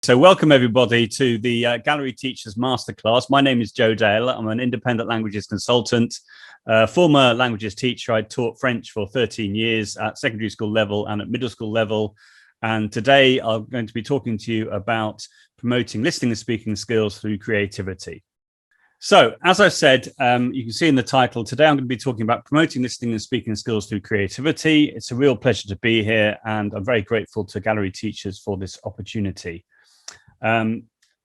So welcome everybody to the Gallery Teachers Masterclass. My name is Joe Dale. I'm an independent languages consultant, former languages teacher. I taught French for 13 years at secondary school level and at middle school level. And today I'm going to be talking to you about promoting listening and speaking skills through creativity. So as I said, you can see in the title, today I'm going to be talking about promoting listening and speaking skills through creativity. It's a real pleasure to be here, and I'm very grateful to Gallery Teachers for this opportunity.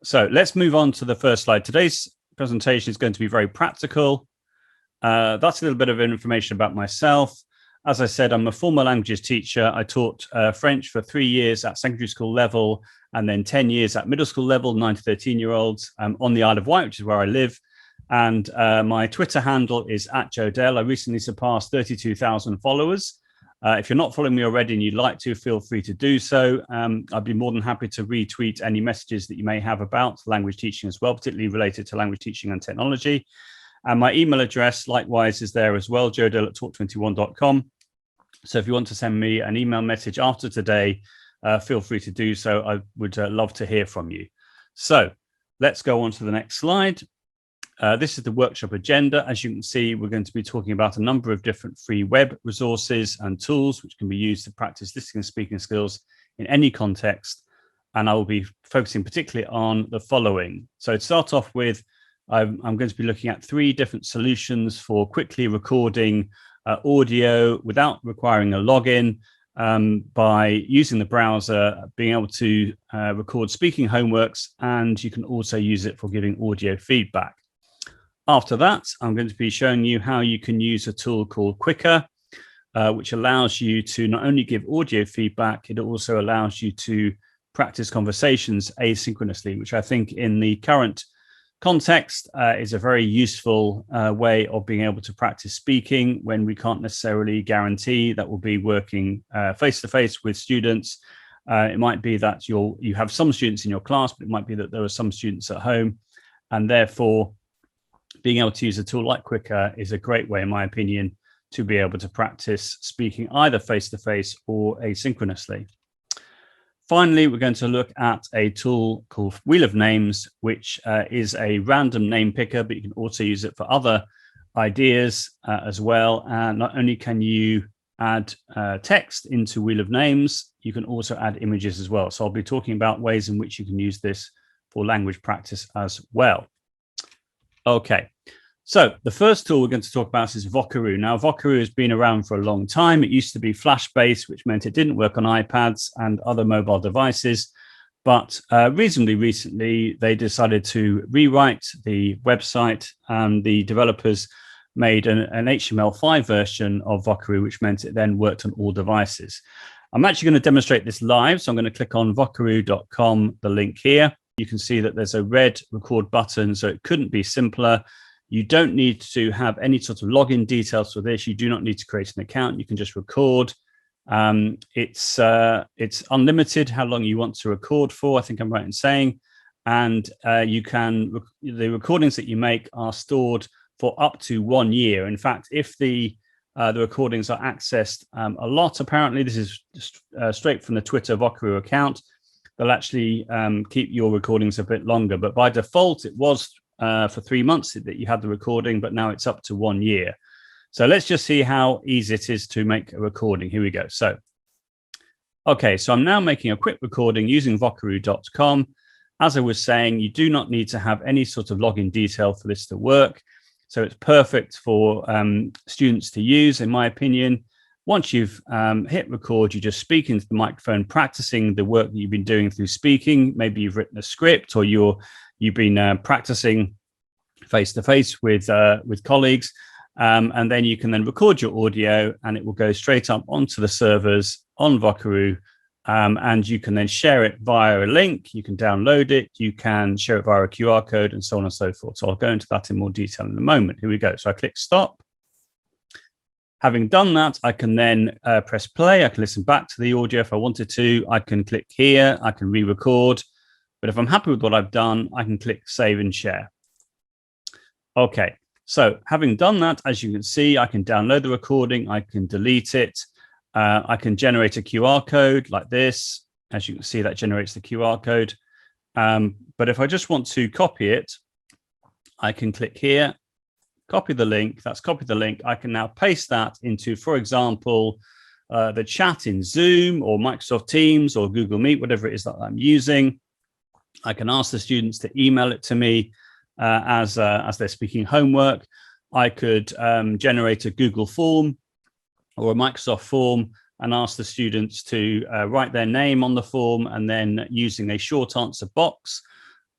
So let's move on to the first slide. Today's presentation is going to be very practical. That's a little bit of information about myself. As I said, I'm a former languages teacher. I taught French for 3 years at secondary school level and then 10 years at middle school level, 9 to 13-year-olds on the Isle of Wight, which is where I live. And my Twitter handle is @JoeDale. I recently surpassed 32,000 followers. If you're not following me already and you'd like to, feel free to do so. I'd be more than happy to retweet any messages that you may have about language teaching as well, particularly related to language teaching and technology. And my email address, likewise, is there as well, joedale@talk21.com. So if you want to send me an email message after today, feel free to do so. I would love to hear from you. So let's go on to the next slide. This is the workshop agenda. As you can see, we're going to be talking about a number of different free web resources and tools which can be used to practice listening and speaking skills in any context. And I will be focusing particularly on the following. So to start off with, I'm going to be looking at 3 different solutions for quickly recording audio without requiring a login by using the browser, being able to record speaking homeworks, and you can also use it for giving audio feedback. After that, I'm going to be showing you how you can use a tool called QWIQR, which allows you to not only give audio feedback, it also allows you to practice conversations asynchronously, which I think in the current context is a very useful way of being able to practice speaking when we can't necessarily guarantee that we'll be working face-to-face with students. It might be that you have some students in your class, but it might be that there are some students at home, and therefore being able to use a tool like QWIQR is a great way, in my opinion, to be able to practice speaking either face-to-face or asynchronously. Finally, we're going to look at a tool called Wheel of Names, which is a random name picker, but you can also use it for other ideas as well. And not only can you add text into Wheel of Names, you can also add images as well. So I'll be talking about ways in which you can use this for language practice as well. Okay, so the first tool we're going to talk about is Vocaroo. Now, Vocaroo has been around for a long time. It used to be Flash-based, which meant it didn't work on iPads and other mobile devices. But reasonably recently, they decided to rewrite the website, and the developers made an HTML5 version of Vocaroo, which meant it then worked on all devices. I'm actually going to demonstrate this live, so I'm going to click on vocaroo.com, the link here. You can see that there's a red record button, so it couldn't be simpler. You don't need to have any sort of login details for this. You do not need to create an account. You can just record. It's unlimited how long you want to record for, I think I'm right in saying. And the recordings that you make are stored for up to 1 year. In fact, if the recordings are accessed a lot, apparently, this is straight from the Twitter Vocaroo account, they'll actually keep your recordings a bit longer. But by default, it was for 3 months that you had the recording, but now it's up to 1 year. So let's just see how easy it is to make a recording. Here we go. So, okay, so I'm now making a quick recording using vocaroo.com. As I was saying, you do not need to have any sort of login detail for this to work. So it's perfect for students to use, in my opinion. Once you've hit record, you just speak into the microphone, practicing the work that you've been doing through speaking. Maybe you've written a script, or you've been practicing face-to-face with colleagues. And then you can then record your audio, and it will go straight up onto the servers on Vocaroo. And you can then share it via a link. You can download it. You can share it via a QR code, and so on and so forth. So I'll go into that in more detail in a moment. Here we go. So I click stop. Having done that, I can then press play. I can listen back to the audio if I wanted to. I can click here. I can re-record. But if I'm happy with what I've done, I can click save and share. Okay, so having done that, as you can see, I can download the recording. I can delete it. I can generate a QR code like this. As you can see, that generates the QR code. But if I just want to copy it, I can click here, copy the link. That's copied the link. I can now paste that into, for example, the chat in Zoom or Microsoft Teams or Google Meet, whatever it is that I'm using. I can ask the students to email it to me as they're speaking homework. I could generate a Google form or a Microsoft form and ask the students to write their name on the form, and then using a short answer box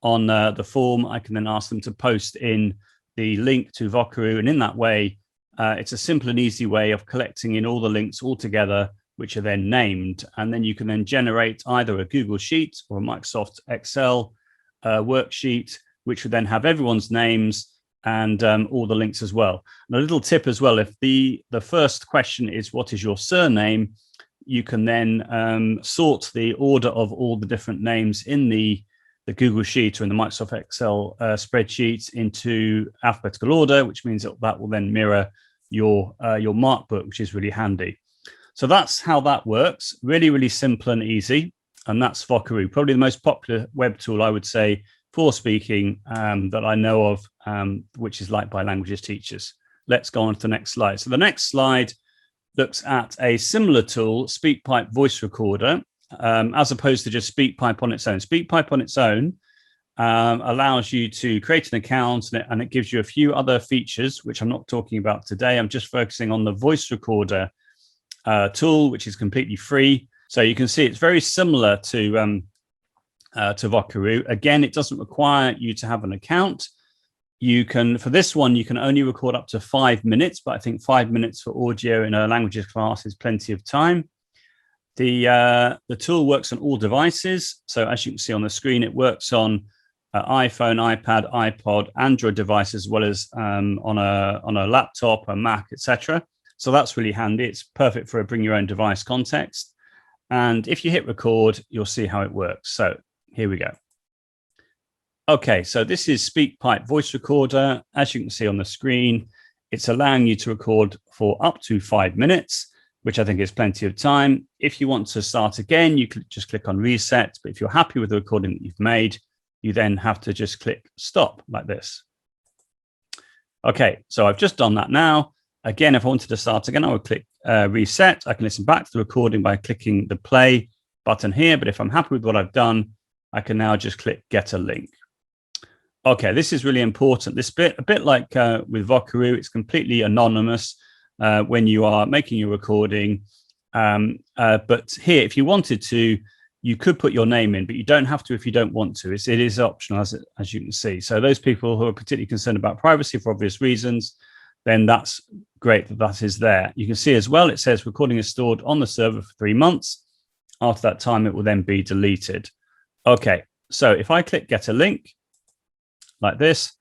on the form, I can then ask them to post in the link to Vocaroo. And in that way, it's a simple and easy way of collecting in all the links all together, which are then named. And then you can then generate either a Google Sheet or a Microsoft Excel worksheet, which would then have everyone's names and all the links as well. And a little tip as well, if the first question is, what is your surname? You can then sort the order of all the different names in the Google Sheet or in the Microsoft Excel spreadsheets into alphabetical order, which means that will then mirror your mark book, which is really handy. So that's how that works. Really, really simple and easy. And that's Vocaroo, probably the most popular web tool, I would say, for speaking that I know of, which is liked by languages teachers. Let's go on to the next slide. So the next slide looks at a similar tool, Speakpipe voice recorder, as opposed to just Speakpipe on its own. Speakpipe on its own allows you to create an account, and it gives you a few other features, which I'm not talking about today. I'm just focusing on the voice recorder tool, which is completely free. So you can see it's very similar to Vocaroo. Again, it doesn't require you to have an account. You can, for this one, you can only record up to 5 minutes, but I think 5 minutes for audio in a languages class is plenty of time. The tool works on all devices. So as you can see on the screen, it works on iPhone, iPad, iPod, Android devices, as well as on a laptop, a Mac, etc. So that's really handy. It's perfect for a bring your own device context. And if you hit record, you'll see how it works. So here we go. Okay, so this is Speakpipe voice recorder. As you can see on the screen, it's allowing you to record for up to 5 minutes, which I think is plenty of time. If you want to start again, you could just click on reset. But if you're happy with the recording that you've made, you then have to just click stop like this. Okay, so I've just done that now. Again, if I wanted to start again, I would click reset. I can listen back to the recording by clicking the play button here. But if I'm happy with what I've done, I can now just click get a link. Okay, this is really important. This bit, a bit like with Vocaroo, it's completely anonymous when you are making your recording. But here, if you wanted to, you could put your name in, but you don't have to if you don't want to. It is optional, as you can see. So those people who are particularly concerned about privacy for obvious reasons, then that's great that is there. You can see as well, it says recording is stored on the server for 3 months. After that time, it will then be deleted. Okay, so if I click get a link like this,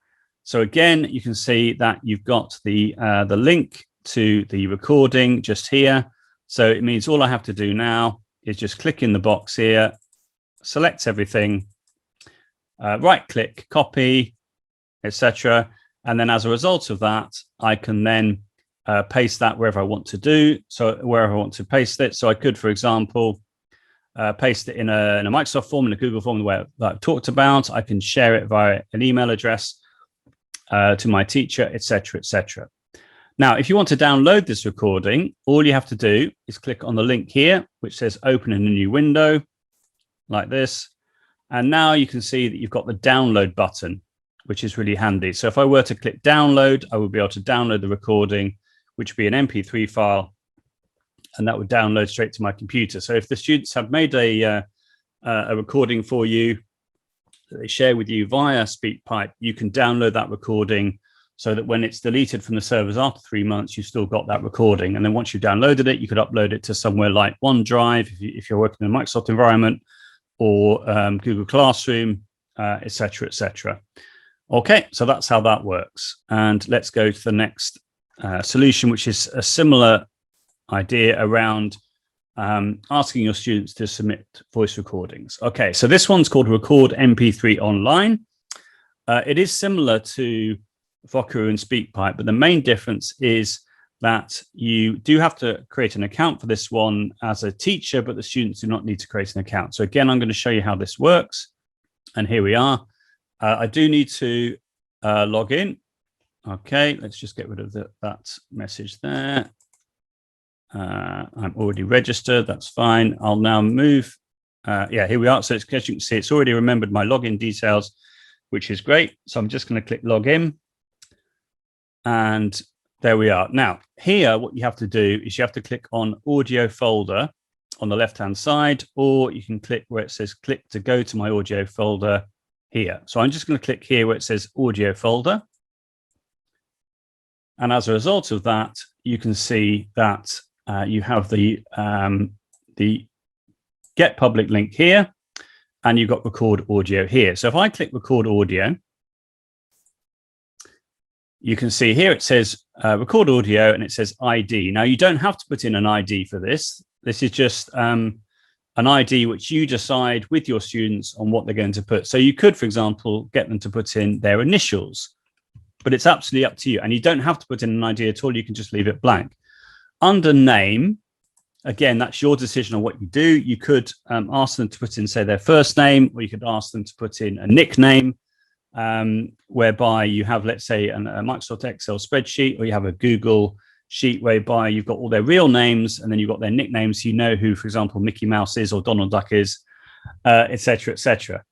so again, you can see that you've got the link to the recording just here. So it means all I have to do now is just click in the box here, select everything, right click, copy, etc. And then as a result of that, I can then paste that wherever I want to do. So wherever I want to paste it. So I could, for example, paste it in a Microsoft form, in a Google form, the way that I've talked about. I can share it via an email address to my teacher, etc., etc. Now, if you want to download this recording, all you have to do is click on the link here, which says open in a new window, like this. And now you can see that you've got the download button, which is really handy. So if I were to click download, I would be able to download the recording, which would be an MP3 file, and that would download straight to my computer. So if the students have made a recording for you that they share with you via Speakpipe, you can download that recording so that when it's deleted from the servers after 3 months, you've still got that recording. And then once you've downloaded it, you could upload it to somewhere like OneDrive, if you're working in a Microsoft environment, or Google Classroom, etc., etc. Okay, so that's how that works. And let's go to the next solution, which is a similar idea around asking your students to submit voice recordings. Okay, so this one's called Record MP3 Online. It is similar to Vocaroo and Speakpipe, but the main difference is that you do have to create an account for this one as a teacher, but the students do not need to create an account. So again, I'm going to show you how this works. And here we are. I do need to log in. Okay, let's just get rid of that message there. I'm already registered. That's fine. I'll now move. Yeah, here we are. So as you can see, it's already remembered my login details, which is great. So I'm just going to click log in. And there we are. Now, here, what you have to do is you have to click on audio folder on the left-hand side, or you can click where it says click to go to my audio folder here. So I'm just going to click here where it says audio folder. And as a result of that, you can see that you have the get public link here, and you've got record audio here. So if I click record audio, you can see here it says record audio and it says ID. Now, you don't have to put in an ID for this. This is just an ID which you decide with your students on what they're going to put. So you could, for example, get them to put in their initials, but it's absolutely up to you. And you don't have to put in an ID at all. You can just leave it blank. Under name, again, that's your decision on what you do. You could ask them to put in, say, their first name, or you could ask them to put in a nickname, whereby you have, let's say, a Microsoft Excel spreadsheet, or you have a Google sheet whereby you've got all their real names and then you've got their nicknames. You know who, for example, Mickey Mouse is or Donald Duck is, et cetera, et cetera.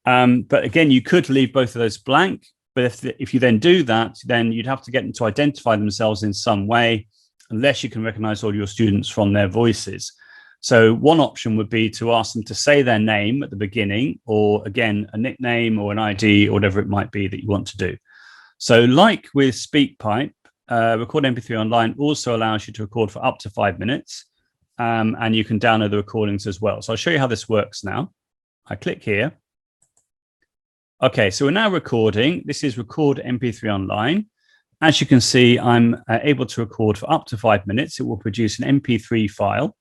But again, you could leave both of those blank. But if you then do that, then you'd have to get them to identify themselves in some way, unless you can recognize all your students from their voices. So one option would be to ask them to say their name at the beginning, or again, a nickname or an ID or whatever it might be that you want to do. So like with Speakpipe, Record MP3 Online also allows you to record for up to 5 minutes, and you can download the recordings as well. So I'll show you how this works now. I click here. Okay, so we're now recording. This is Record MP3 Online. As you can see, I'm able to record for up to 5 minutes. It will produce an MP3 file,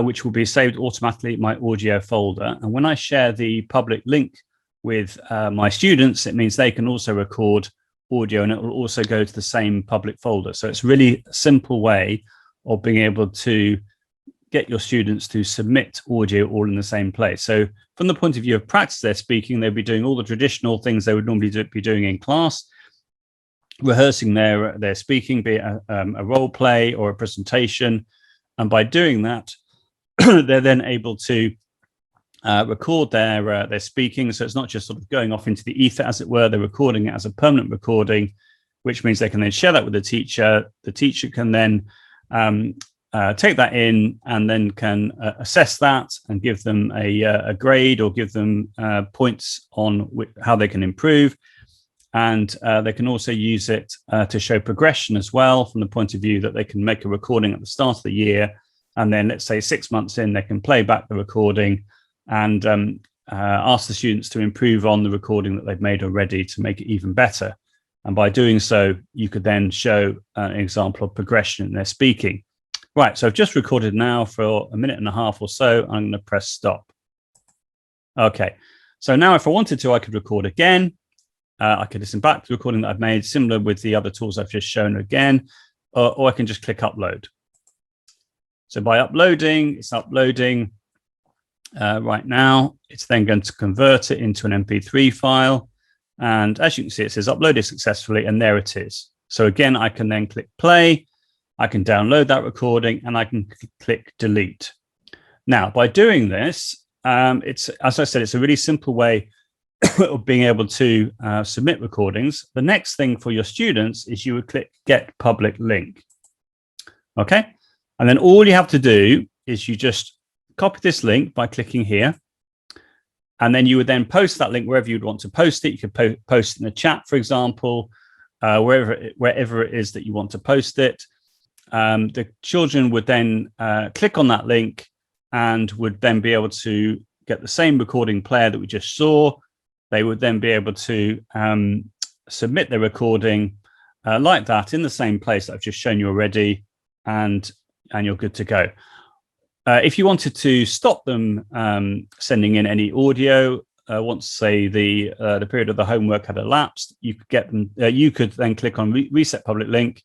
which will be saved automatically in my audio folder. And when I share the public link with my students, it means they can also record audio, and it will also go to the same public folder. So it's really a simple way of being able to get your students to submit audio all in the same place. So from the point of view of practice their speaking, they'll be doing all the traditional things they would normally be doing in class, rehearsing their speaking, be it a role play or a presentation. And by doing that, they're then able to record their speaking. So it's not just sort of going off into the ether, as it were. They're recording it as a permanent recording, which means they can then share that with the teacher. The teacher can then take that in and then can assess that and give them a grade, or give them points on how they can improve. And they can also use it to show progression as well, from the point of view that they can make a recording at the start of the year, and then let's say 6 months in, they can play back the recording and ask the students to improve on the recording that they've made already to make it even better. And by doing so, you could then show an example of progression in their speaking. Right, so I've just recorded now for 1.5 minutes or so. I'm going to press stop. Okay, so now if I wanted to, I could record again. I could listen back to the recording that I've made, similar with the other tools I've just shown again, or I can just click upload. So by uploading, it's uploading right now. It's then going to convert it into an MP3 file. And as you can see, it says uploaded successfully, and there it is. So again, I can then click play. I can download that recording, and I can click delete. Now, by doing this, it's, as I said, it's a really simple way of being able to submit recordings. The next thing for your students is you would click get public link. Okay. And then all you have to do is you just copy this link by clicking here. And then you would then post that link wherever you'd want to post it. You could post it in the chat, for example, wherever it is that you want to post it. The children would then click on that link and would then be able to get the same recording player that we just saw. They would then be able to submit their recording like that in the same place that I've just shown you already, and you're good to go. If you wanted to stop them sending in any audio, once, say, the period of the homework had elapsed, you could get them. You could then click on reset public link,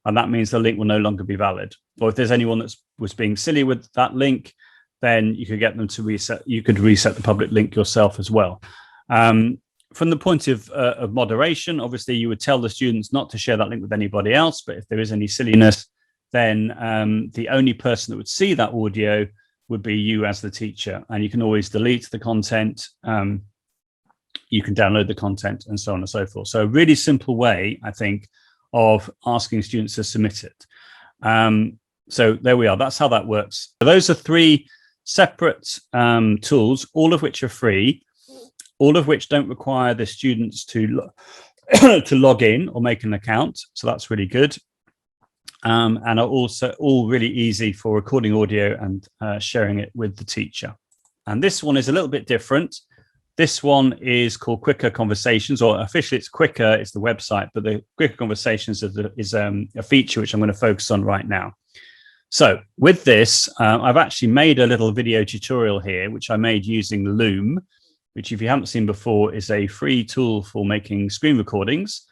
and that means the link will no longer be valid. Or if there's anyone that was being silly with that link, then you could get them to reset. You could reset the public link yourself as well. From the point of moderation, obviously, you would tell the students not to share that link with anybody else. But if there is any silliness, then the only person that would see that audio would be you as the teacher. And you can always delete the content. You can download the content and so on and so forth. So a really simple way, I think, of asking students to submit it. So there we are. That's how that works. So those are 3 separate tools, all of which are free, all of which don't require the students to log in or make an account. So that's really good. And are also all really easy for recording audio and sharing it with the teacher. And this one is a little bit different. This one is called QWIQR Conversations, or officially it's QWIQR, it's the website, but the QWIQR Conversations is a feature which I'm going to focus on right now. So with this, I've actually made a little video tutorial here, which I made using Loom, which if you haven't seen before is a free tool for making screen recordings,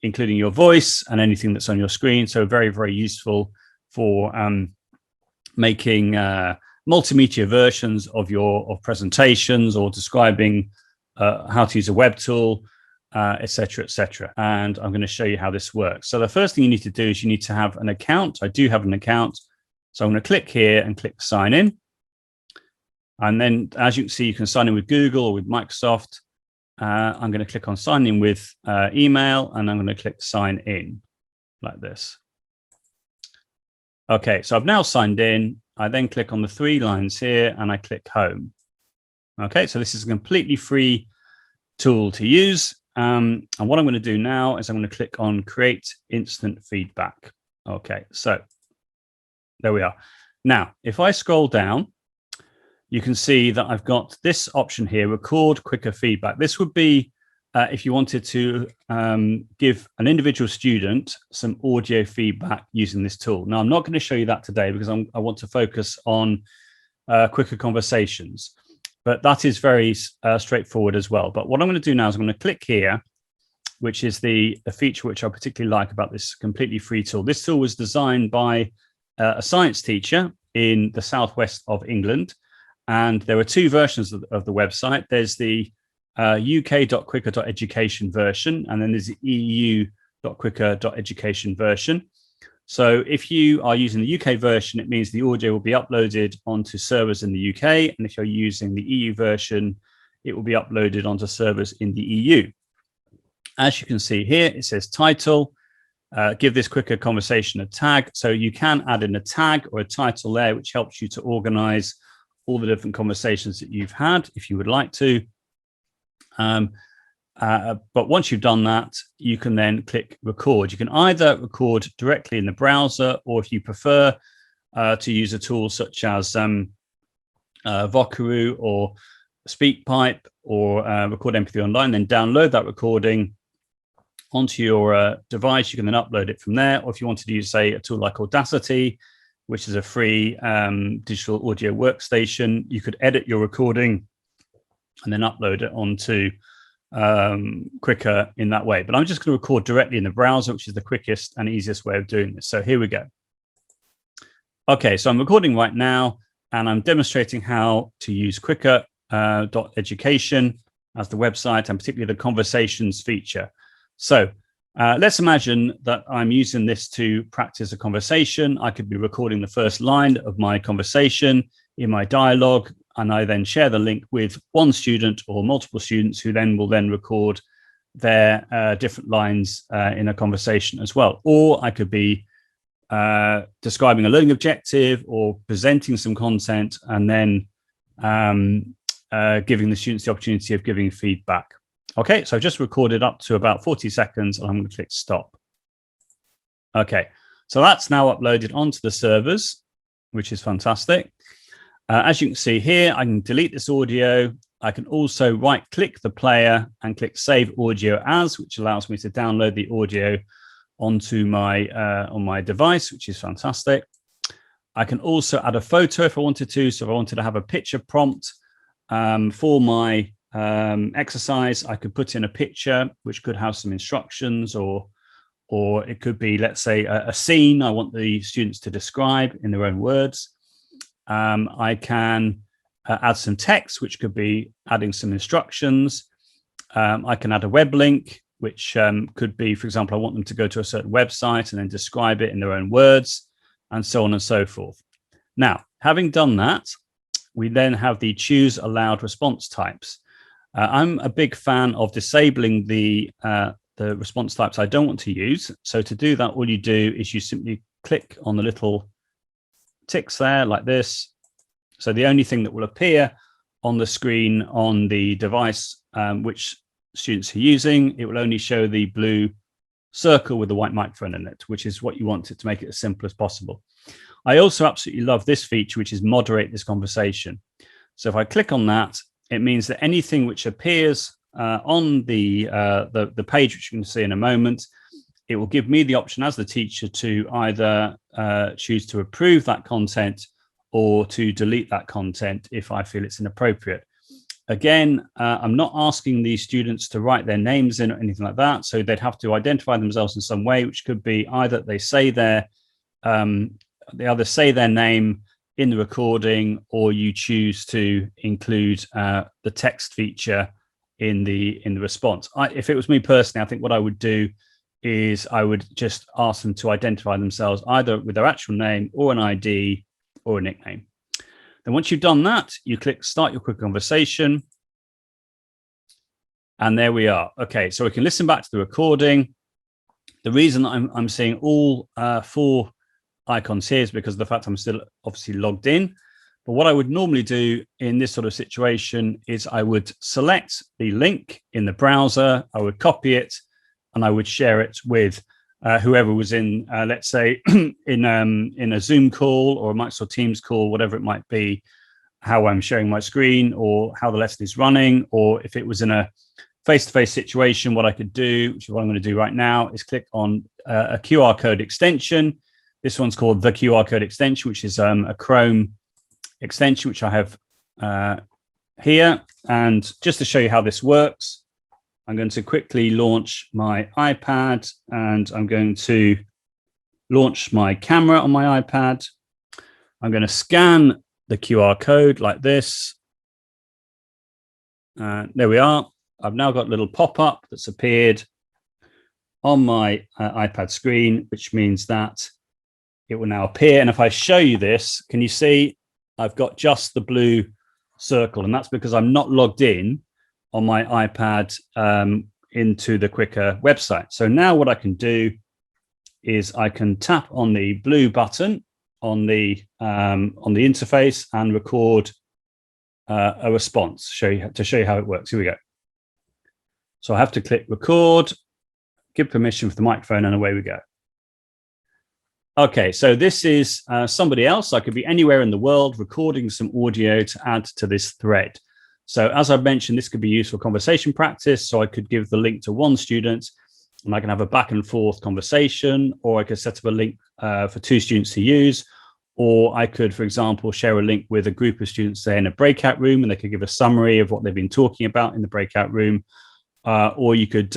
including your voice and anything that's on your screen. So very, very useful for making multimedia versions of your presentations or describing how to use a web tool, etc., etc. And I'm going to show you how this works. So the first thing you need to do is you need to have an account. I do have an account. So I'm going to click here and click sign in. And then, as you can see, you can sign in with Google or with Microsoft. I'm going to click on sign in with email, and I'm going to click sign in like this. Okay, so I've now signed in. I then click on the 3 lines here and I click home. Okay, so this is a completely free tool to use. And what I'm going to do now is I'm going to click on create instant feedback. Okay, so there we are. Now, if I scroll down, you can see that I've got this option here, record QWIQR feedback. This would be if you wanted to give an individual student some audio feedback using this tool. Now, I'm not going to show you that today because I want to focus on QWIQR Conversations, but that is very straightforward as well. But what I'm going to do now is I'm going to click here, which is the feature which I particularly like about this completely free tool. This tool was designed by a science teacher in the southwest of England. And there are 2 versions of the website. There's the uk.quiqr.education version, and then there's the eu.quiqr.education version. So if you are using the UK version, it means the audio will be uploaded onto servers in the UK. And if you're using the EU version, it will be uploaded onto servers in the EU. As you can see here, it says title, give this QWIQR conversation a tag. So you can add in a tag or a title there, which helps you to organize all the different conversations that you've had, if you would like to. But once you've done that, you can then click record. You can either record directly in the browser, or if you prefer to use a tool such as Vocaroo or Speakpipe or Record MP3 Online, then download that recording onto your device. You can then upload it from there. Or if you wanted to use, say, a tool like Audacity, which is a free digital audio workstation, you could edit your recording and then upload it onto QWIQR in that way. But I'm just going to record directly in the browser, which is the quickest and easiest way of doing this. So here we go. Okay, so I'm recording right now, and I'm demonstrating how to use QWIQR.education as the website, and particularly the conversations feature. So let's imagine that I'm using this to practice a conversation. I could be recording the first line of my conversation in my dialogue, and I then share the link with one student or multiple students who then will record their different lines in a conversation as well. Or I could be describing a learning objective or presenting some content, and then giving the students the opportunity of giving feedback. Okay, so I've just recorded up to about 40 seconds, and I'm going to click stop. Okay, so that's now uploaded onto the servers, which is fantastic. As you can see here, I can delete this audio. I can also right-click the player and click Save Audio As, which allows me to download the audio onto my on my device, which is fantastic. I can also add a photo if I wanted to. So if I wanted to have a picture prompt for my exercise, I could put in a picture which could have some instructions, or it could be, let's say, a scene I want the students to describe in their own words. I can add some text, which could be adding some instructions. I can add a web link, which could be, for example, I want them to go to a certain website and then describe it in their own words, and so on and so forth. Now, having done that, we then have the choose allowed response types. I'm a big fan of disabling the response types I don't want to use. So to do that, all you do is you simply click on the little ticks there like this. So the only thing that will appear on the screen on the device which students are using, it will only show the blue circle with the white microphone in it, which is what you want it to make it as simple as possible. I also absolutely love this feature, which is moderate this conversation. So if I click on that, it means that anything which appears on the page, which you can see in a moment, it will give me the option as the teacher to either choose to approve that content or to delete that content if I feel it's inappropriate. Again, I'm not asking these students to write their names in or anything like that. So they'd have to identify themselves in some way, which could be either they either say their name in the recording, or you choose to include the text feature in the response. If it was me personally, I think what I would do is I would just ask them to identify themselves either with their actual name or an ID or a nickname. Then once you've done that, you click Start Your Quick Conversation. And there we are. Okay, so we can listen back to the recording. The reason I'm seeing all 4 icons here is because of the fact I'm still obviously logged in. But what I would normally do in this sort of situation is I would select the link in the browser, I would copy it, and I would share it with whoever was in, let's say, in a Zoom call or a Microsoft Teams call, whatever it might be, how I'm sharing my screen or how the lesson is running, or if it was in a face-to-face situation, what I could do, which is what I'm going to do right now, is click on a QR code extension. This one's called the QR code extension, which is a Chrome extension, which I have here. And just to show you how this works, I'm going to quickly launch my iPad, and I'm going to launch my camera on my iPad. I'm going to scan the QR code like this. There we are. I've now got a little pop-up that's appeared on my iPad screen, which means that it will now appear. And if I show you this, can you see I've got just the blue circle? And that's because I'm not logged in on my iPad into the QWIQR website. So now what I can do is I can tap on the blue button on the interface and record a response to show you how it works. Here we go. So I have to click record, give permission for the microphone, and away we go. Okay, so this is somebody else. I could be anywhere in the world recording some audio to add to this thread. So as I've mentioned, this could be used for conversation practice. So I could give the link to one student and I can have a back and forth conversation, or I could set up a link for 2 students to use, or I could, for example, share a link with a group of students, say in a breakout room, and they could give a summary of what they've been talking about in the breakout room. Or you could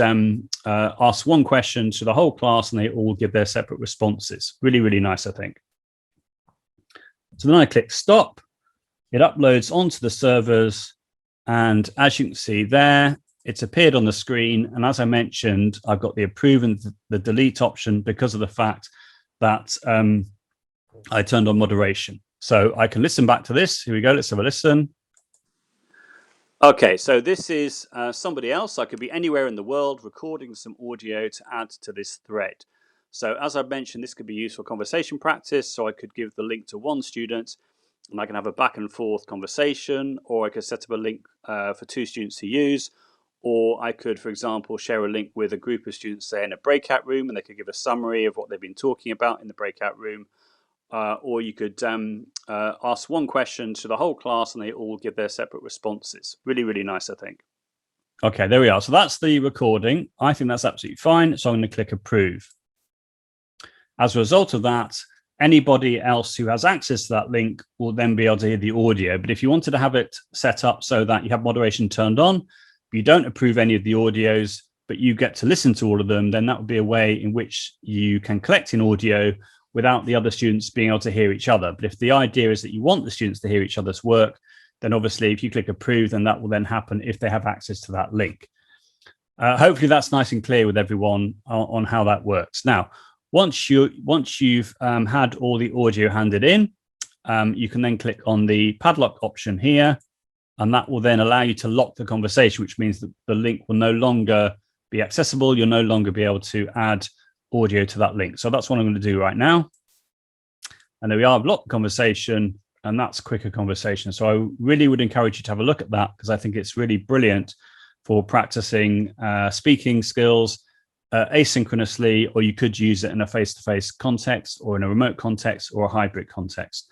ask one question to the whole class and they all give their separate responses. Really, really nice, I think. So then I click stop. It uploads onto the servers. And as you can see there, it's appeared on the screen. And as I mentioned, I've got the approve and the delete option because of the fact that I turned on moderation. So I can listen back to this. Here we go. Let's have a listen. Okay, so this is somebody else. I could be anywhere in the world recording some audio to add to this thread. So as I mentioned, this could be used for conversation practice. So I could give the link to one student and I can have a back and forth conversation, or I could set up a link for 2 students to use, or I could, for example, share a link with a group of students, say in a breakout room, and they could give a summary of what they've been talking about in the breakout room. Or you could ask one question to the whole class and they all give their separate responses. Really, really nice, I think. Okay, there we are. So that's the recording. I think that's absolutely fine. So I'm going to click approve. As a result of that, anybody else who has access to that link will then be able to hear the audio. But if you wanted to have it set up so that you have moderation turned on, but you don't approve any of the audios, but you get to listen to all of them, then that would be a way in which you can collect in audio without the other students being able to hear each other. But if the idea is that you want the students to hear each other's work, then obviously if you click approve, then that will then happen if they have access to that link. Hopefully that's nice and clear with everyone on how that works. Now, once you've had all the audio handed in, you can then click on the padlock option here, and that will then allow you to lock the conversation, which means that the link will no longer be accessible. You'll no longer be able to add audio to that link. So that's what I'm going to do right now. And there we are, I've locked the conversation, and that's QWIQR conversation. So I really would encourage you to have a look at that, because I think it's really brilliant for practicing speaking skills asynchronously, or you could use it in a face-to-face context, or in a remote context, or a hybrid context.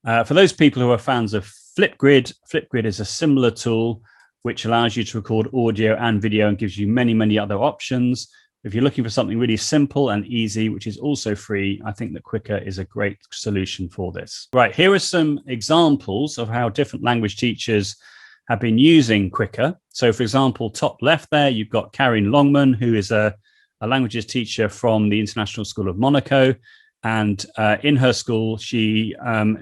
For those people who are fans of Flipgrid, Flipgrid is a similar tool which allows you to record audio and video and gives you many, many other options. If you're looking for something really simple and easy, which is also free, I think that QWIQR is a great solution for this. Right, here are some examples of how different language teachers have been using QWIQR. So for example, top left there, you've got Karen Longman, who is a languages teacher from the International School of Monaco. And in her school, she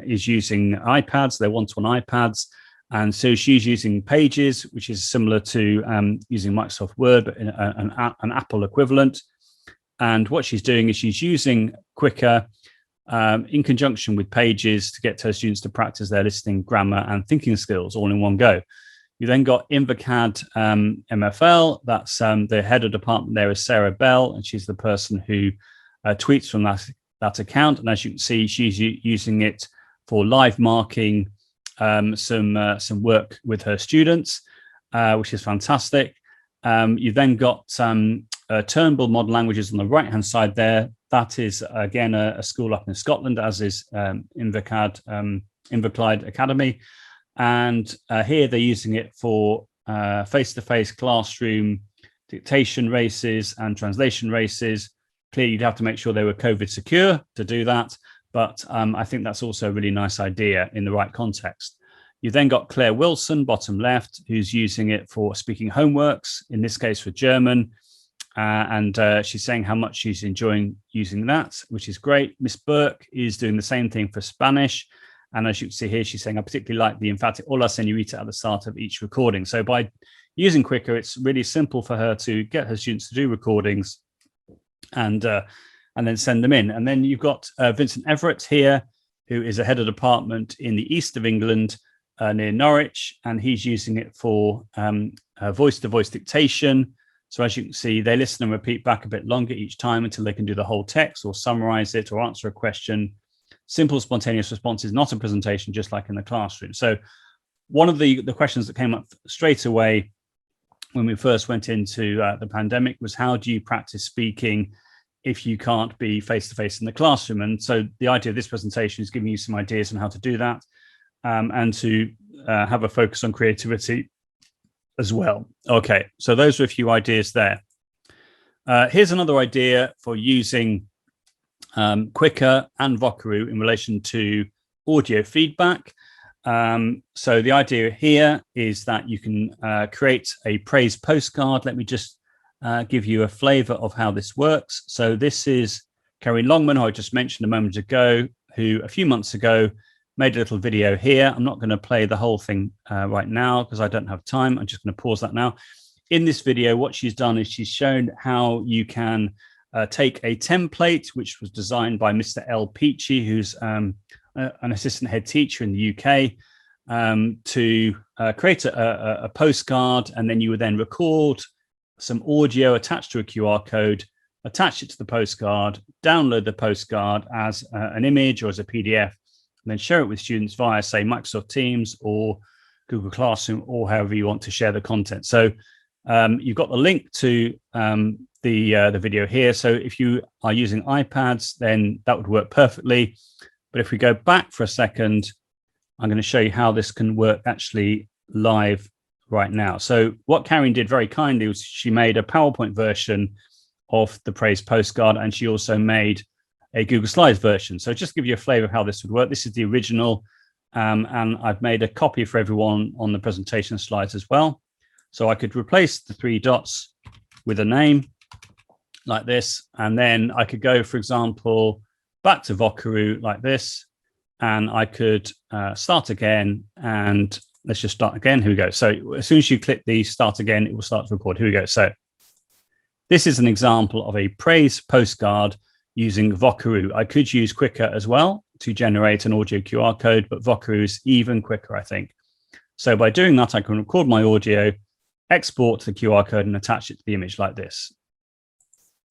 is using iPads, they're one-to-one iPads. And so she's using Pages, which is similar to using Microsoft Word, but in an Apple equivalent. And what she's doing is she's using QWIQR in conjunction with Pages to get her students to practice their listening, grammar, and thinking skills all in one go. You then got Invocad MFL. That's the head of department there is Sarah Bell, and she's the person who tweets from that account. And as you can see, she's using it for live marking some work with her students, which is fantastic. You've then got Turnbull Modern Languages on the right-hand side there. That is, again, a school up in Scotland, as is Invocad Academy. And here they're using it for face-to-face classroom dictation races and translation races. Clearly, you'd have to make sure they were COVID secure to do that. But I think that's also a really nice idea in the right context. You've then got Claire Wilson, bottom left, who's using it for speaking homeworks, in this case for German. And she's saying how much she's enjoying using that, which is great. Miss Burke is doing the same thing for Spanish. And as you can see here, she's saying, I particularly like the emphatic hola señorita at the start of each recording. So by using QWIQR, it's really simple for her to get her students to do recordings and then send them in. And then you've got Vincent Everett here, who is a head of department in the east of England near Norwich, and he's using it for voice-to-voice dictation. So as you can see, they listen and repeat back a bit longer each time until they can do the whole text or summarize it or answer a question. Simple, spontaneous responses, not a presentation, just like in the classroom. So one of the questions that came up straight away when we first went into the pandemic was, how do you practice speaking if you can't be face-to-face in the classroom? And so the idea of this presentation is giving you some ideas on how to do that, and to have a focus on creativity as well. Okay, so those are a few ideas there. Here's another idea for using QWIQR and Vocaroo in relation to audio feedback. So the idea here is that you can create a praise postcard. Let me just give you a flavor of how this works. So this is Karen Longman, who I just mentioned a moment ago, who a few months ago made a little video here. I'm not going to play the whole thing right now because I don't have time. I'm just going to pause that now. In this video, what she's done is she's shown how you can take a template, which was designed by Mr. L. Peachy, who's an assistant head teacher in the UK, to create a postcard, and then you would then record some audio attached to a QR code, attach it to the postcard, download the postcard as an image or as a PDF, and then share it with students via, say, Microsoft Teams or Google Classroom, or however you want to share the content. So you've got the link to the video here. So if you are using iPads, then that would work perfectly. But if we go back for a second, I'm going to show you how this can work actually live right now. So what Karen did very kindly was she made a PowerPoint version of the praise postcard, and she also made a Google Slides version. So just to give you a flavor of how this would work, this is the original, and I've made a copy for everyone on the presentation slides as well. So I could replace the 3 dots with a name like this, and then I could go, for example, back to Vocaroo like this, and I could start again, and let's just start again. Here we go. So as soon as you click the start again, it will start to record. Here we go. So this is an example of a praise postcard using Vocaroo. I could use QWIQR as well to generate an audio QR code, but Vocaroo is even quicker, I think. So by doing that, I can record my audio, export the QR code, and attach it to the image like this.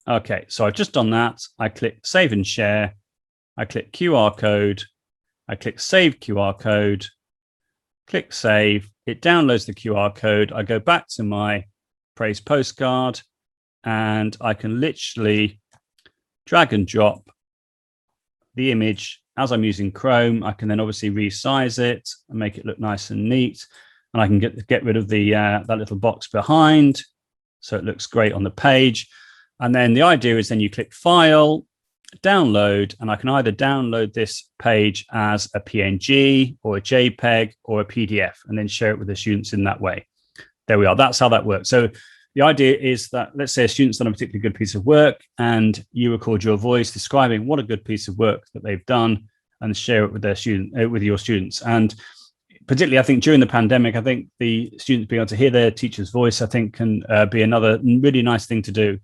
Okay, so I've just done that. I click Save and Share. I click QR code. I click Save QR code. Click Save. It downloads the QR code. I go back to my praise postcard, and I can literally drag and drop the image as I'm using Chrome. I can then obviously resize it and make it look nice and neat. And I can get rid of the that little box behind, so it looks great on the page. And then the idea is then you click File, Download, and I can either download this page as a PNG or a JPEG or a PDF, and then share it with the students in that way. There we are. That's how that works. So the idea is that, let's say a student's done a particularly good piece of work, and you record your voice describing what a good piece of work that they've done, and share it with their with your students. And particularly, I think during the pandemic, I think the students being able to hear their teacher's voice, I think, can be another really nice thing to do.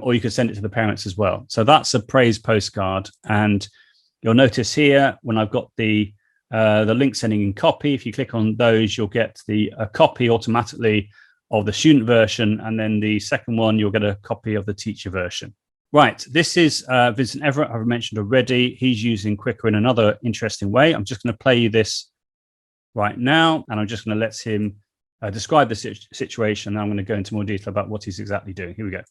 Or you could send it to the parents as well. So that's a praise postcard. And you'll notice here, when I've got the link sending in copy, if you click on those, you'll get a copy automatically of the student version. And then the second one, you'll get a copy of the teacher version. Right, this is Vincent Everett, I've mentioned already. He's using QWIQR in another interesting way. I'm just going to play you this right now, and I'm just going to let him describe the situation. And I'm going to go into more detail about what he's exactly doing. Here we go.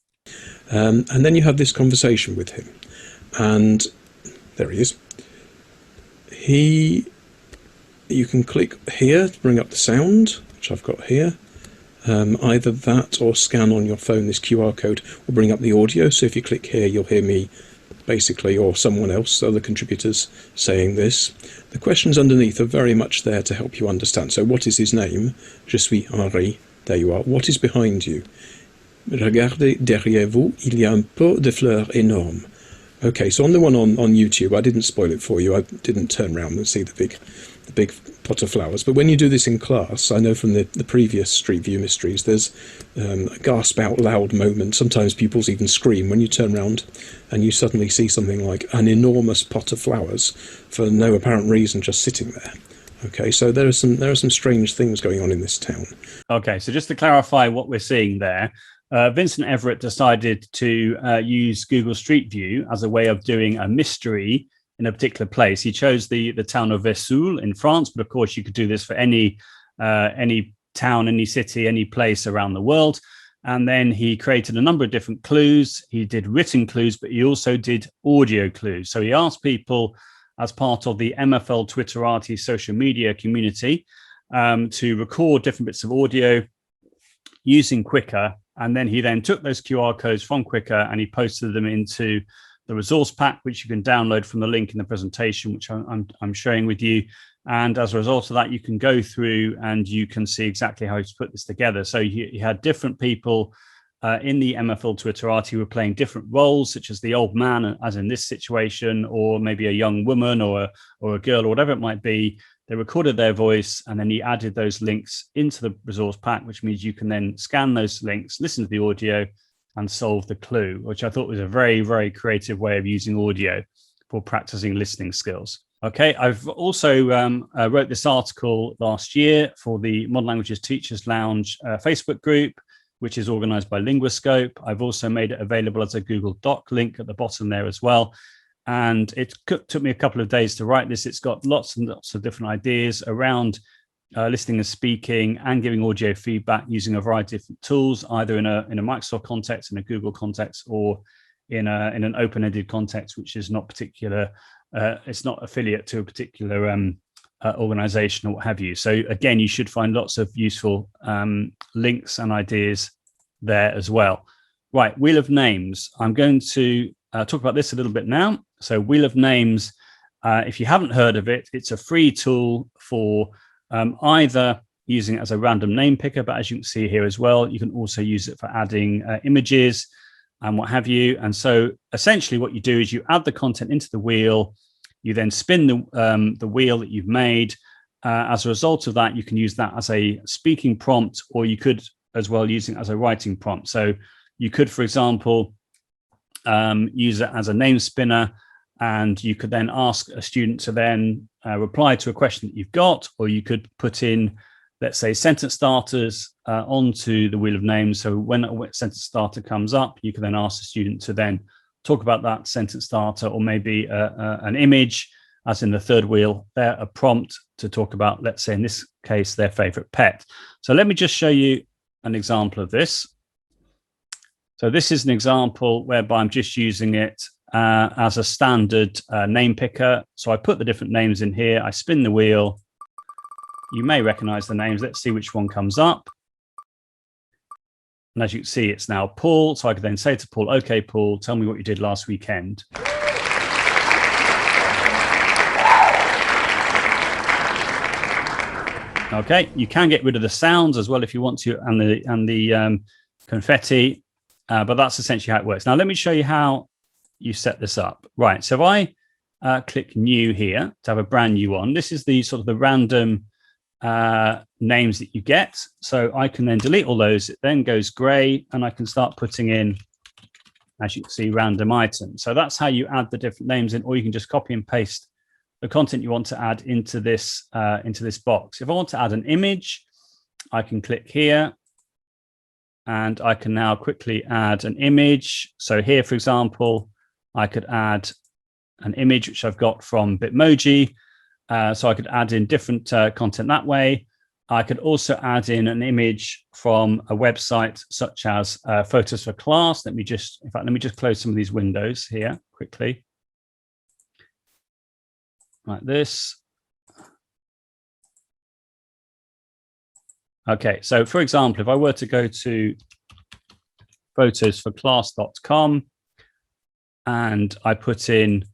And then you have this conversation with him, and there he is. You can click here to bring up the sound, which I've got here. Either that or scan on your phone this QR code will bring up the audio. So if you click here, you'll hear me basically, or someone else, other contributors saying this. The questions underneath are very much there to help you understand. So what is his name? Je suis Henri. There you are. What is behind you? Regardez derrière vous, il y a un pot de fleurs énorme. Okay, so on the one on YouTube, I didn't spoil it for you. I didn't turn around and see the big pot of flowers. But when you do this in class, I know from the previous Street View Mysteries, there's a gasp out loud moment. Sometimes pupils even scream when you turn around and you suddenly see something like an enormous pot of flowers for no apparent reason, just sitting there. Okay, so there are some strange things going on in this town. Okay, so just to clarify what we're seeing there, Vincent Everett decided to use Google Street View as a way of doing a mystery in a particular place. He chose the town of Vesoul in France, but of course you could do this for any town, any city, any place around the world. And then he created a number of different clues. He did written clues, but he also did audio clues. So he asked people, as part of the MFL Twitterati social media community, to record different bits of audio using QWIQR. And then he took those QR codes from QWIQR and he posted them into the resource pack, which you can download from the link in the presentation, which I'm sharing with you. And as a result of that, you can go through and you can see exactly how he's put this together. So he had different people in the MFL Twitterati who were playing different roles, such as the old man, as in this situation, or maybe a young woman or a girl or whatever it might be. They recorded their voice, and then he added those links into the resource pack, which means you can then scan those links, listen to the audio, and solve the clue, which I thought was a very, very creative way of using audio for practicing listening skills. Okay, I've also wrote this article last year for the Modern Languages Teachers Lounge Facebook group, which is organized by Linguiscope. I've also made it available as a Google Doc link at the bottom there as well. And it took me a couple of days to write this. It's got lots and lots of different ideas around listening and speaking and giving audio feedback using a variety of different tools, either in a Microsoft context, in a Google context, or in an open-ended context, which is not particular. It's not affiliate to a particular organization or what have you. So again, you should find lots of useful links and ideas there as well. Right, Wheel of Names. I'm going to talk about this a little bit now. So Wheel of Names, if you haven't heard of it, it's a free tool for either using it as a random name picker, but as you can see here as well, you can also use it for adding images and what have you. And so essentially what you do is you add the content into the wheel, you then spin the wheel that you've made. As a result of that, you can use that as a speaking prompt, or you could as well use it as a writing prompt. So you could, for example, use it as a name spinner, and you could then ask a student to then reply to a question that you've got, or you could put in, let's say, sentence starters onto the wheel of names. So when a sentence starter comes up, you can then ask the student to then talk about that sentence starter, or maybe an image, as in the third wheel there, a prompt to talk about, let's say in this case, their favorite pet. So let me just show you an example of this. So this is an example whereby I'm just using it as a standard name picker. So I put the different names in here, I spin the wheel. You may recognize the names. Let's see which one comes up. And as you can see, it's now Paul. So I could then say to Paul, okay, Paul, tell me what you did last weekend. Okay, you can get rid of the sounds as well if you want to, and the confetti, but that's essentially how it works. Now, let me show you how you set this up. Right, so if I click new here to have a brand new one, this is the sort of the random names that you get. So I can then delete all those. It then goes gray, and I can start putting in, as you can see, random items. So that's how you add the different names in, or you can just copy and paste the content you want to add into this box. If I want to add an image, I can click here, and I can now quickly add an image. So here, for example, I could add an image which I've got from Bitmoji. So I could add in different content that way. I could also add in an image from a website such as Photos for Class. Let me just close some of these windows here quickly. Like this. Okay, so for example, if I were to go to photosforclass.com and I put in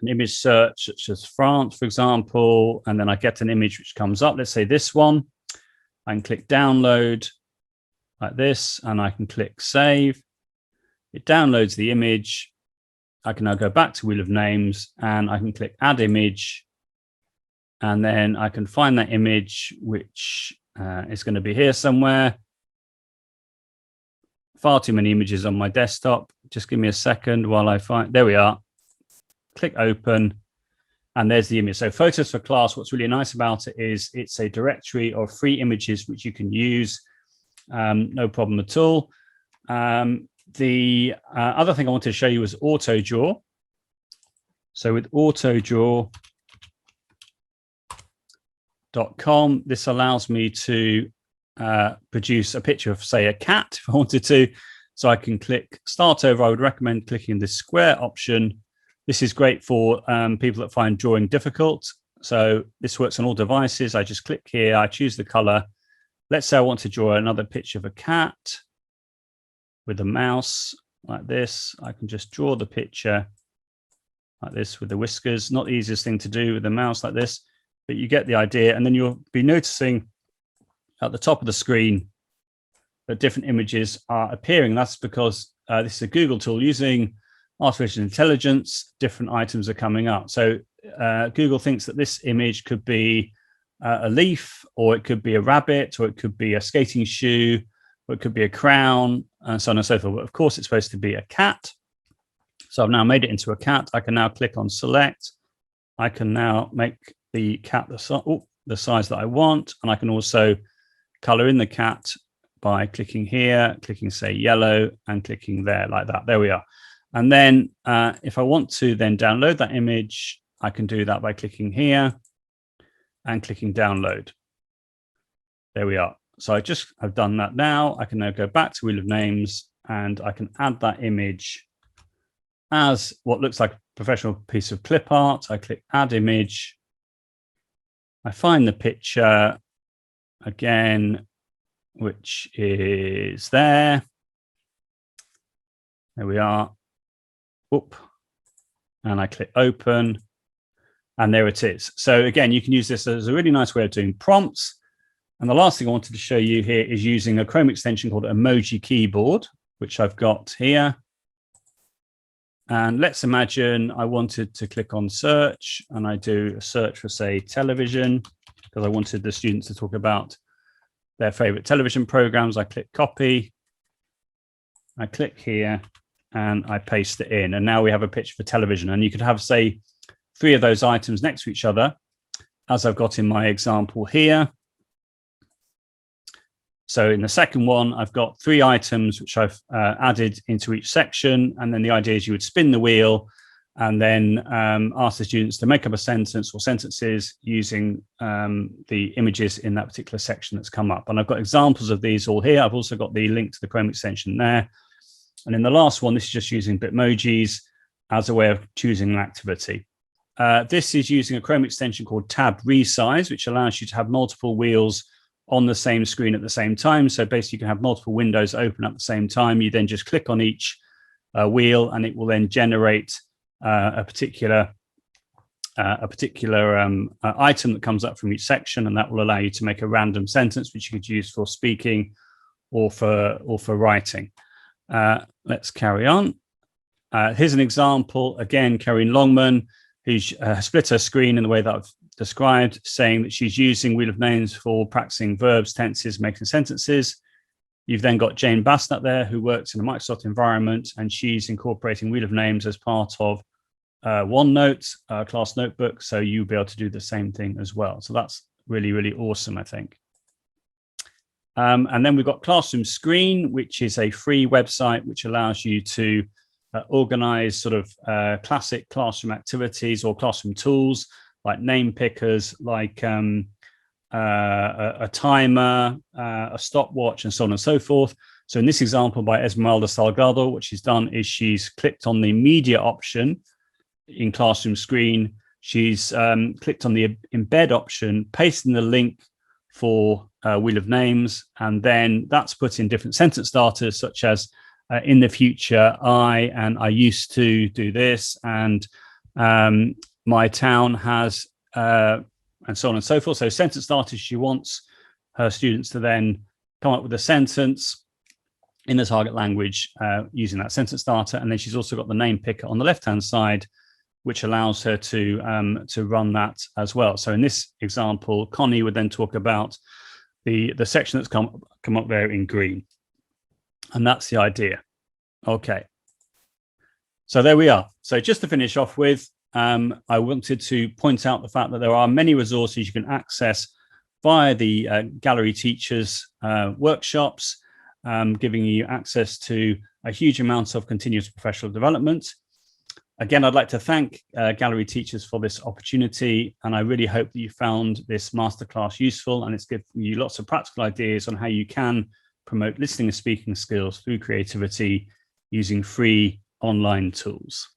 an image search such as France, for example, and then I get an image which comes up, let's say this one, I can click download like this, and I can click save. It downloads the image. I can now go back to Wheel of Names, and I can click add image, and then I can find that image, which is going to be here somewhere. Far too many images on my desktop. Just give me a second while I find, there we are. Click open, and there's the image. So Photos for Class, what's really nice about it is it's a directory of free images which you can use, no problem at all. The other thing I want to show you is AutoDraw. So with AutoDraw.com, this allows me to produce a picture of, say, a cat if I wanted to. So I can click start over. I would recommend clicking the square option. This is great for people that find drawing difficult. So this works on all devices. I just click here, I choose the color. Let's say I want to draw another picture of a cat with a mouse like this. I can just draw the picture like this with the whiskers. Not the easiest thing to do with a mouse like this, but you get the idea. And then you'll be noticing at the top of the screen that different images are appearing. That's because this is a Google tool. Using artificial intelligence, different items are coming up. So Google thinks that this image could be a leaf, or it could be a rabbit, or it could be a skating shoe, or it could be a crown, and so on and so forth. But of course, it's supposed to be a cat. So I've now made it into a cat. I can now click on select. I can now make the cat the size that I want, and I can also color in the cat by clicking here, clicking, say, yellow, and clicking there like that. There we are. And then if I want to then download that image, I can do that by clicking here and clicking download. There we are. So I've done that now. I can now go back to Wheel of Names, and I can add that image as what looks like a professional piece of clip art. I click add image. I find the picture again, which is there. There we are. Whoop. And I click open, and there it is. So again, you can use this as a really nice way of doing prompts. And the last thing I wanted to show you here is using a Chrome extension called Emoji Keyboard, which I've got here. And let's imagine I wanted to click on search, and I do a search for, say, television, because I wanted the students to talk about their favorite television programs. I click copy, I click here, and I paste it in. And now we have a picture for television. And you could have, say, 3 of those items next to each other, as I've got in my example here. So in the second one, I've got 3 items which I've added into each section. And then the idea is you would spin the wheel and then ask the students to make up a sentence or sentences using the images in that particular section that's come up. And I've got examples of these all here. I've also got the link to the Chrome extension there. And in the last one, this is just using Bitmojis as a way of choosing an activity. This is using a Chrome extension called Tab Resize, which allows you to have multiple wheels on the same screen at the same time. So basically you can have multiple windows open at the same time. You then just click on each wheel and it will then generate a particular item that comes up from each section, and that will allow you to make a random sentence, which you could use for speaking or for writing. Let's carry on. Here's an example, again, Karen Longman, who's split her screen in the way that I've described, saying that she's using Wheel of Names for practicing verbs, tenses, making sentences. You've then got Jane Basnett there, who works in a Microsoft environment, and she's incorporating Wheel of Names as part of OneNote, class notebook. So you'll be able to do the same thing as well. So that's really, really awesome, I think. And then we've got Classroom Screen, which is a free website which allows you to organize sort of classic classroom activities or classroom tools like name pickers, like a timer, a stopwatch, and so on and so forth. So in this example by Esmeralda Salgado, what she's done is she's clicked on the media option in Classroom Screen. She's clicked on the embed option, pasting the link for Wheel of Names, and then that's put in different sentence starters, such as in the future, I used to do this, and my town has, and so on and so forth. So sentence starters, she wants her students to then come up with a sentence in the target language using that sentence starter. And then she's also got the name picker on the left-hand side, which allows her to run that as well. So in this example, Connie would then talk about the section that's come up there in green. And that's the idea. Okay. So there we are. So just to finish off with, I wanted to point out the fact that there are many resources you can access via the Gallery Teachers workshops, giving you access to a huge amount of continuous professional development. Again, I'd like to thank Gallery Teachers for this opportunity, and I really hope that you found this masterclass useful, and it's given you lots of practical ideas on how you can promote listening and speaking skills through creativity using free online tools.